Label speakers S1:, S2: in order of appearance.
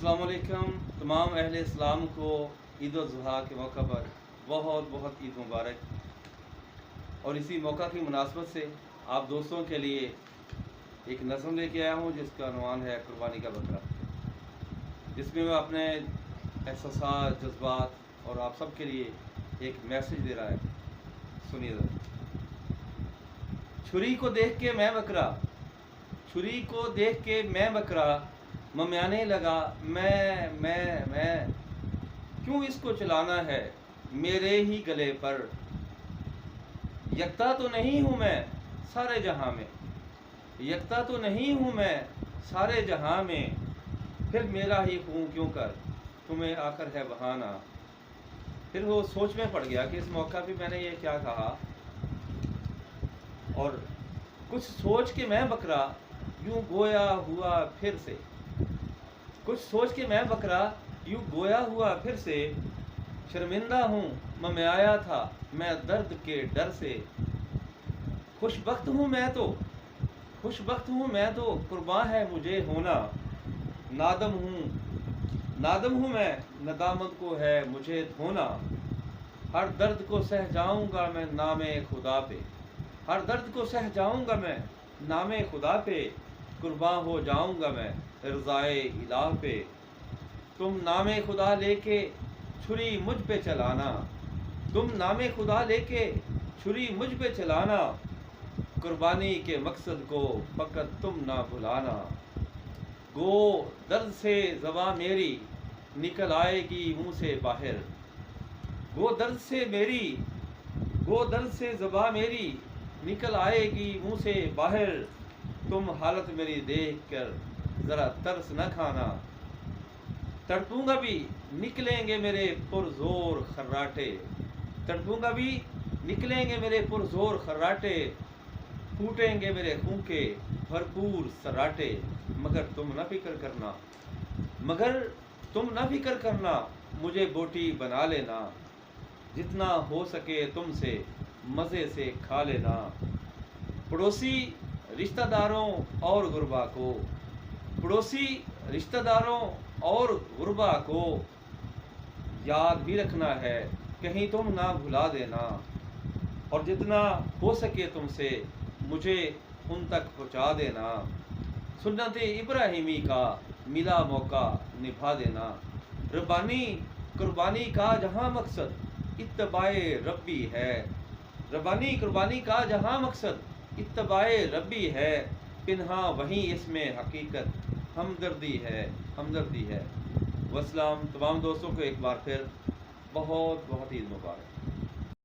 S1: अस्सलाम वालेकुम। तमाम अहले इस्लाम को ईद उल ज़ुहा के मौका पर बहुत बहुत ईद मुबारक। और इसी मौका की मुनासबत से आप दोस्तों के लिए एक नज़म लेके आया हूँ जिसका अनवान है कुर्बानी का बकरा, जिसमें मैं अपने एहसास, जज्बात और आप सब के लिए एक मैसेज दे रहा है। सुनिए ज़रा। छुरी को देख के मैं बकरा, छुरी को देख के मैं बकरा, मम्याने लगा मैं क्यों इसको चलाना है मेरे ही गले पर। यकता तो नहीं हूँ मैं सारे जहां में, यकता तो नहीं हूँ मैं सारे जहां में, फिर मेरा ही हूँ क्यों कर तुम्हें आकर है बहाना। फिर वो सोच में पड़ गया कि इस मौका पे मैंने ये क्या कहा, और कुछ सोच के मैं बकरा यूं गोया हुआ फिर से, कुछ सोच के मैं बकरा यूं गोया हुआ फिर से। शर्मिंदा हूँ मम्याया था मैं दर्द के डर से। खुशबख्त हूँ मैं तो, खुशबख्त हूँ मैं तो कुर्बान है मुझे होना। नादम हूँ मैं नदामत को है मुझे धोना। हर दर्द को सह जाऊँगा मैं नामे खुदा पे, हर दर्द को सह जाऊँगा मैं नामे खुदा पे। कुर्बान हो जाऊँगा मैं रज़ाए इलाह पे। तुम नामे खुदा लेके छुरी मुझ पे चलाना, तुम नामे खुदा लेके छुरी मुझ पे चलाना। कुर्बानी के मकसद को फ़कत तुम ना भुलाना। गो दर्द से ज़बां मेरी निकल आएगी मुँह से बाहर, गो दर्द से ज़बां मेरी निकल आएगी मुँह से बाहर। तुम हालत मेरी देख कर ज़रा तरस न खाना। तड़पूंगा भी निकलेंगे मेरे पुरज़ोर खर्राटे, तड़पूंगा भी निकलेंगे मेरे पुरज़ोर खर्राटे। फूटेंगे मेरे खून के भरपूर सराटे, मगर तुम न फिक्र करना, मगर तुम न फिक्र करना। मुझे बोटी बना लेना, जितना हो सके तुमसे मज़े से खा लेना। पड़ोसी रिश्तेदारों और गुरबा को, पड़ोसी रिश्तेदारों और गुरबा को याद भी रखना है, कहीं तुम ना भुला देना। और जितना हो सके तुमसे मुझे उन तक पहुँचा देना। सुन्नत इब्राहिमी का मिला मौका निभा देना। रब्बानी कुर्बानी का जहाँ मकसद इत्तबाए रब्बी है, रब्बानी कुर्बानी का जहाँ मकसद इत्तबाए रब्बी है। पिन्हा वहीं इसमें हकीकत हमदर्दी है, हमदर्दी है। वस्सलाम। तमाम दोस्तों को एक बार फिर बहुत बहुत ईद मुबारक।